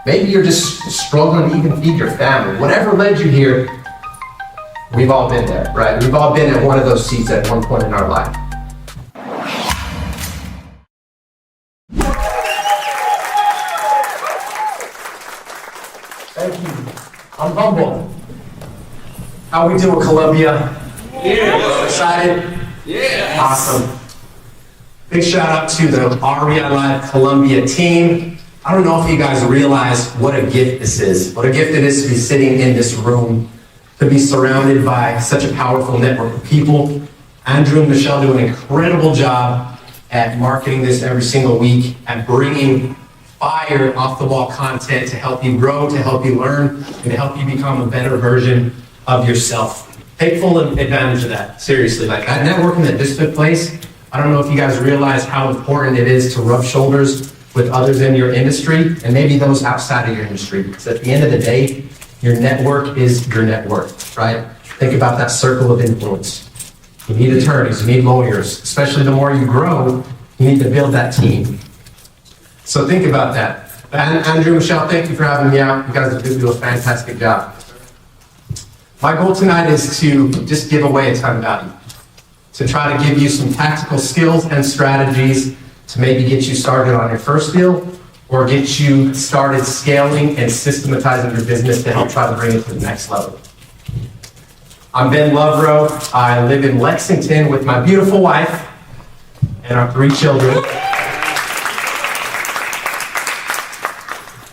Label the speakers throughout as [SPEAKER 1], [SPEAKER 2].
[SPEAKER 1] Maybe you're just struggling to even feed your family. Whatever led you here, we've all been there, right? We've all been at one of those seats at one point in our life. Thank you. I'm humbled. How we doing, Columbia?
[SPEAKER 2] Yeah.
[SPEAKER 1] Excited?
[SPEAKER 2] Yeah.
[SPEAKER 1] Awesome. Big shout out to the REI Live Columbia team. I don't know if you guys realize what a gift this is. What a gift it is to be sitting in this room, to be surrounded by such a powerful network of people. Andrew and Michelle do an incredible job at marketing this every single week, at bringing fire off-the-wall content to help you grow, to help you learn, and to help you become a better version of yourself. Take full advantage of that, seriously. Like that networking that this took place, I don't know if you guys realize how important it is to rub shoulders with others in your industry and maybe those outside of your industry. Because at the end of the day, your network is your net worth, right? Think about that circle of influence. You need attorneys, you need lawyers, especially the more you grow, you need to build that team. So think about that. And Andrew, Michelle, thank you for having me out. You guys do a fantastic job. My goal tonight is to just give away a ton of value, to try to give you some tactical skills and strategies to maybe get you started on your first deal or get you started scaling and systematizing your business to help try to bring it to the next level. I'm Ben Lovro. I live in Lexington with my beautiful wife and our 3 children.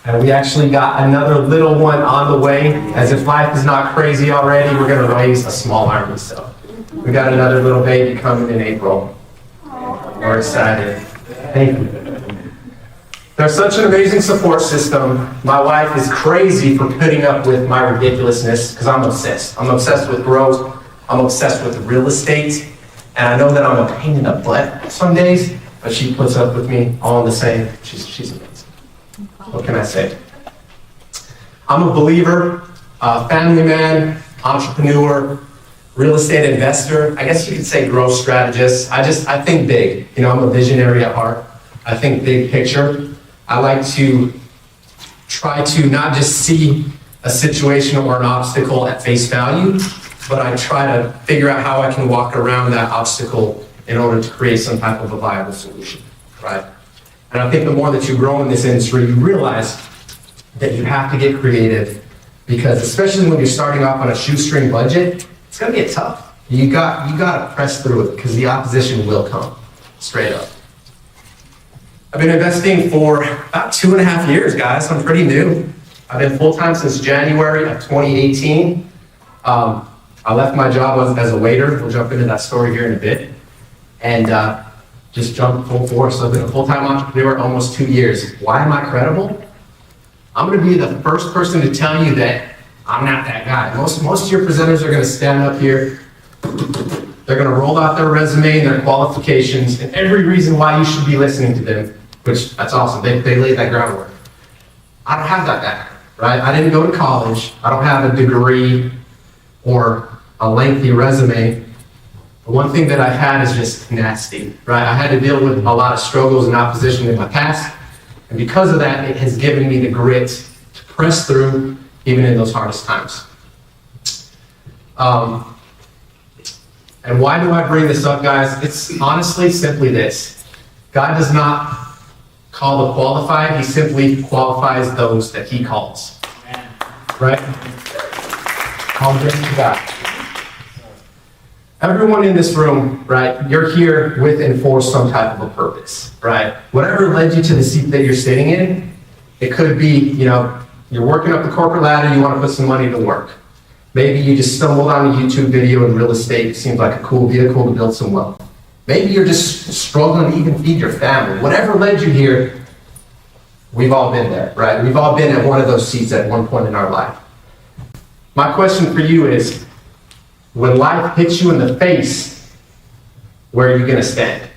[SPEAKER 1] And we actually got another little one on the way. As if life is not crazy already, we're gonna raise a small army. So we got another little baby coming in April. We're excited. Thank you. There's such an amazing support system. My wife is crazy for putting up with my ridiculousness because I'm obsessed. I'm obsessed with growth. I'm obsessed with real estate. And I know that I'm a pain in the butt some days, but she puts up with me all the same. She's amazing. What can I say? I'm a believer, family man, entrepreneur, real estate investor. I guess you could say growth strategist. I think big. You know, I'm a visionary at heart. I think big picture. I like to try to not just see a situation or an obstacle at face value, but I try to figure out how I can walk around that obstacle in order to create some type of a viable solution, right? And I think the more that you grow in this industry, you realize that you have to get creative because especially when you're starting off on a shoestring budget, it's gonna get tough. You gotta press through it because the opposition will come, straight up. I've been investing for about 2.5 years, guys. I'm pretty new. I've been full-time since January of 2018. I left my job as a waiter. We'll jump into that story here in a bit. And just jumped full force. I've been a full-time entrepreneur almost 2 years. Why am I credible? I'm gonna be the first person to tell you that I'm not that guy. Most of your presenters are gonna stand up here. They're gonna roll out their resume and their qualifications and every reason why you should be listening to them, which that's awesome. They laid that groundwork. I don't have that background, right? I didn't go to college. I don't have a degree or a lengthy resume. The one thing that I had is just tenacity, right? I had to deal with a lot of struggles and opposition in my past. And because of that, it has given me the grit to press through even in those hardest times. And why do I bring this up, guys? It's honestly simply this. God does not call the qualified, he simply qualifies those that he calls. Right? All grace to God. Everyone in this room, right, you're here with and for some type of a purpose, right? Whatever led you to the seat that you're sitting in, it could be, you know, you're working up the corporate ladder, you want to put some money to work. Maybe you just stumbled on a YouTube video in real estate, it seems like a cool vehicle to build some wealth. Maybe you're just struggling to even feed your family. Whatever led you here, we've all been there, right? We've all been at one of those seats at one point in our life. My question for you is, when life hits you in the face, where are you gonna stand,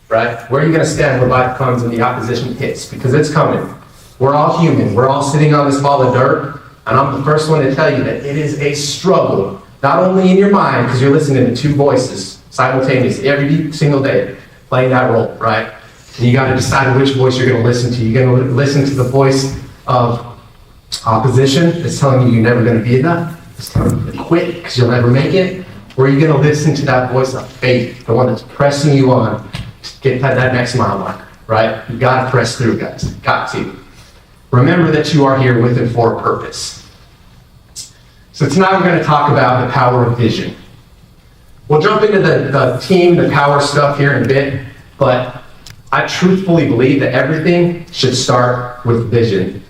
[SPEAKER 1] right? Where are you gonna stand when life comes and the opposition hits? Because it's coming. We're all human. We're all sitting on this ball of dirt, and I'm the first one to tell you that it is a struggle, not only in your mind, because you're listening to 2 voices simultaneously every single day, playing that role, right? And you gotta decide which voice you're gonna listen to. You're gonna listen to the voice of Opposition is telling you you're never going to be enough. It's telling you to quit because you'll never make it. Or are you going to listen to that voice of faith, the one that's pressing you on to get to that next mile marker, right? You got to press through, guys. Got to. Remember that you are here with and for a purpose. So tonight we're going to talk about the power of vision. We'll jump into the team, the power stuff here in a bit, but I truthfully believe that everything should start with vision,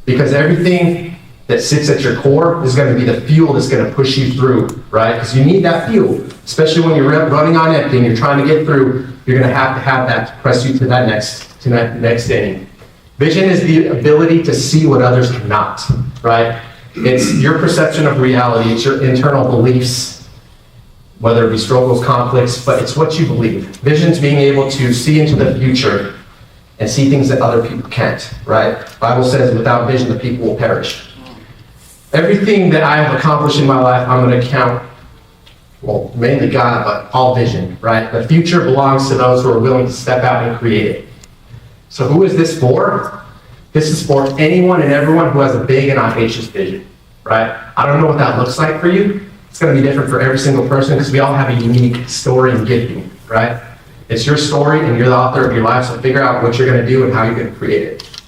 [SPEAKER 1] because everything that sits at your core is going to be the fuel that's going to push you through, right? Because you need that fuel, especially when you're running on empty and you're trying to get through. You're going to have that to press you to that next inning. Vision is the ability to see what others cannot, right? It's your perception of reality. It's your internal beliefs, whether it be struggles, conflicts, but it's what you believe. Vision's being able to see into the future and see things that other people can't, right? The Bible says without vision, the people will perish. Everything that I have accomplished in my life, I'm going to count, well, mainly God, but all vision, right? The future belongs to those who are willing to step out and create it. So who is this for? This is for anyone and everyone who has a big and audacious vision, right? I don't know what that looks like for you. It's going to be different for every single person because we all have a unique story and gifting, right? It's your story and you're the author of your life, so figure out what you're going to do and how you're going to create it.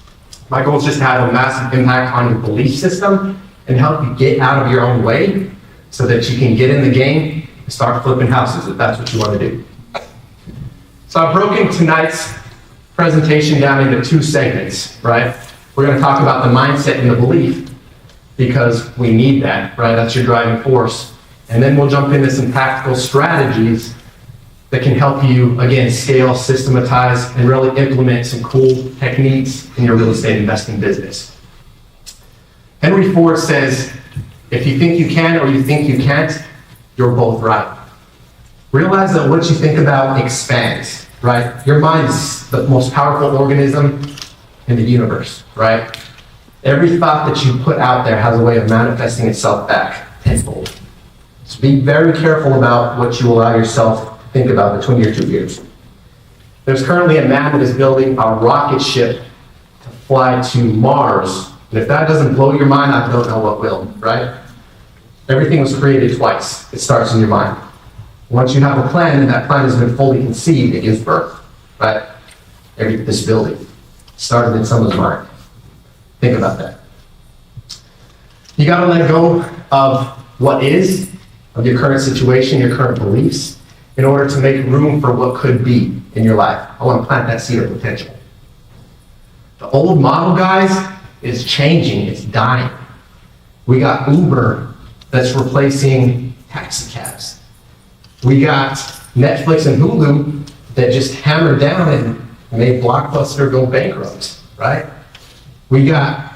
[SPEAKER 1] My goal is just to have a massive impact on your belief system and help you get out of your own way so that you can get in the game and start flipping houses if that's what you want to do. So I've broken tonight's presentation down into two segments, right? We're going to talk about the mindset and the belief because we need that, right? That's your driving force. And then we'll jump into some tactical strategies that can help you, again, scale, systematize, and really implement some cool techniques in your real estate investing business. Henry Ford says, if you think you can or you think you can't, you're both right. Realize that what you think about expands, right? Your mind is the most powerful organism in the universe, right? Every thought that you put out there has a way of manifesting itself back tenfold. So be very careful about what you allow yourself to think about between your two ears. There's currently a man that is building a rocket ship to fly to Mars. And if that doesn't blow your mind, I don't know what will, right? Everything was created twice. It starts in your mind. Once you have a plan and that plan has been fully conceived, it gives birth, right? This building started in someone's mind. Think about that. You got to let go of what is, of your current situation, your current beliefs, in order to make room for what could be in your life. I want to plant that seed of potential. The old model, guys, is changing. It's dying. We got Uber that's replacing taxi cabs. We got Netflix and Hulu that just hammered down and made Blockbuster go bankrupt, right? We got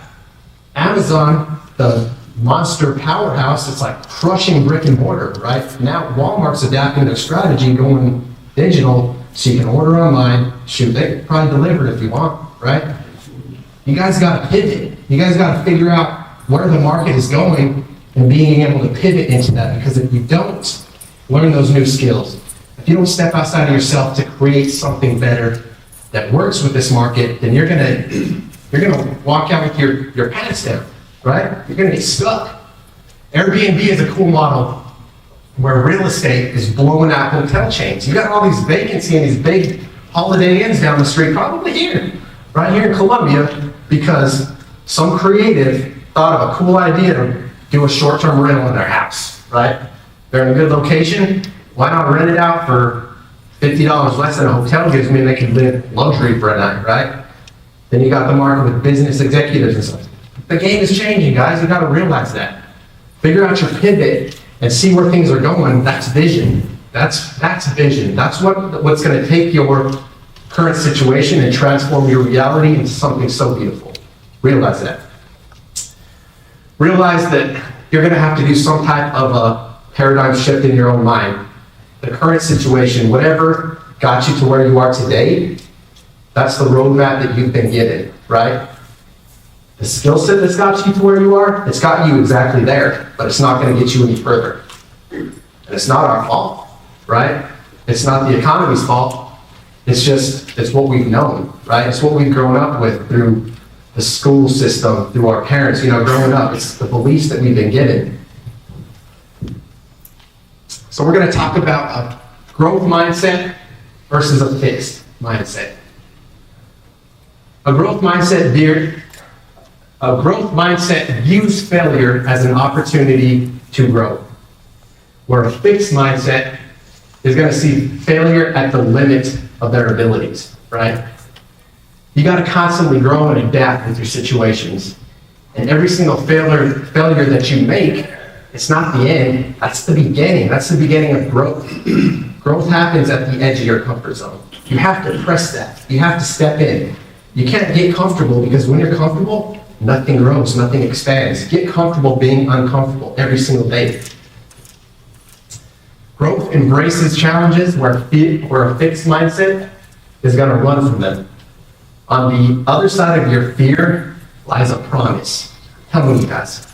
[SPEAKER 1] Amazon, the monster powerhouse that's like crushing brick and mortar, right? Now Walmart's adapting their strategy, going digital, so you can order online. Shoot, they can probably deliver it if you want, right? You guys got to pivot. You guys got to figure out where the market is going and being able to pivot into that, because if you don't learn those new skills, if you don't step outside of yourself to create something better that works with this market, then you're gonna walk out with your pants down, right? You're gonna get stuck. Airbnb is a cool model where real estate is blowing out hotel chains. You got all these vacancy and these big Holiday Inns down the street, probably here, right here in Columbia, because some creative thought of a cool idea to do a short-term rental in their house, right? They're in a good location. Why not rent it out for $50 less than a hotel gives me, and they can live luxury for a night, right? Then you got the market with business executives and stuff. The game is changing, guys. You got to realize that. Figure out your pivot and see where things are going. That's vision. That's vision. That's what's going to take your current situation and transform your reality into something so beautiful. Realize that. Realize that you're going to have to do some type of a paradigm shift in your own mind. The current situation, whatever got you to where you are today, that's the roadmap that you've been given, right? The skill set that's got you to where you are, it's got you exactly there, but it's not going to get you any further. And it's not our fault, right? It's not the economy's fault. It's what we've known, right? It's what we've grown up with through the school system, through our parents, growing up. It's the beliefs that we've been given. So we're going to talk about a growth mindset versus a fixed mindset. A growth mindset views failure as an opportunity to grow, where a fixed mindset is going to see failure at the limit of their abilities, right? You got to constantly grow and adapt with your situations. And every single failure that you make, it's not the end, that's the beginning. That's the beginning of growth. Growth happens at the edge of your comfort zone. You have to press that. You have to step in. You can't get comfortable, because when you're comfortable, nothing grows, nothing expands. Get comfortable being uncomfortable every single day. Growth embraces challenges where a fixed mindset is going to run from them. On the other side of your fear lies a promise. How many of you guys?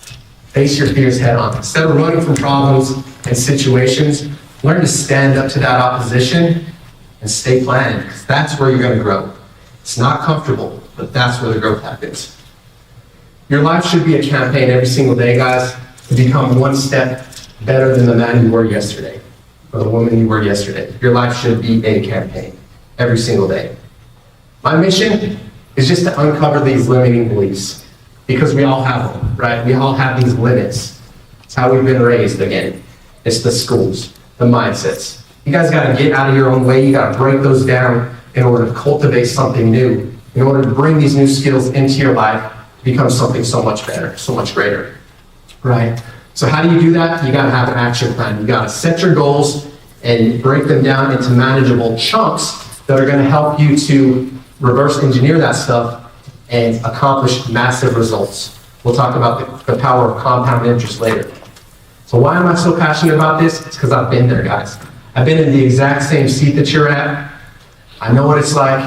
[SPEAKER 1] Face your fears head on. Instead of running from problems and situations, learn to stand up to that opposition and stay planted, because that's where you're going to grow. It's not comfortable, but that's where the growth happens. Your life should be a campaign every single day, guys, to become one step better than the man you were yesterday, or the woman you were yesterday. Your life should be a campaign every single day. My mission is just to uncover these limiting beliefs, because we all have them, right? We all have these limits. It's how we've been raised again. It's the schools, the mindsets. You guys got to get out of your own way. You got to break those down in order to cultivate something new, in order to bring these new skills into your life to become something so much better, so much greater, right? So how do you do that? You got to have an action plan. You got to set your goals and break them down into manageable chunks that are going to help you to reverse engineer that stuff and accomplish massive results. We'll talk about the power of compound interest later. So why am I so passionate about this? It's because I've been there, guys. I've been in the exact same seat that you're at. I know what it's like,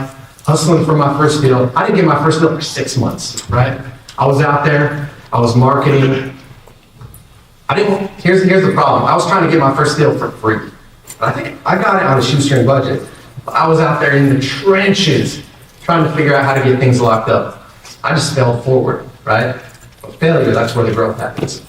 [SPEAKER 1] hustling for my first deal. I didn't get my first deal for 6 months, right? I was out there, I was marketing. Here's the problem. I was trying to get my first deal for free. I think I got it on a shoestring budget. But I was out there in the trenches trying to figure out how to get things locked up. I just fell forward, right? But failure, that's where the growth happens.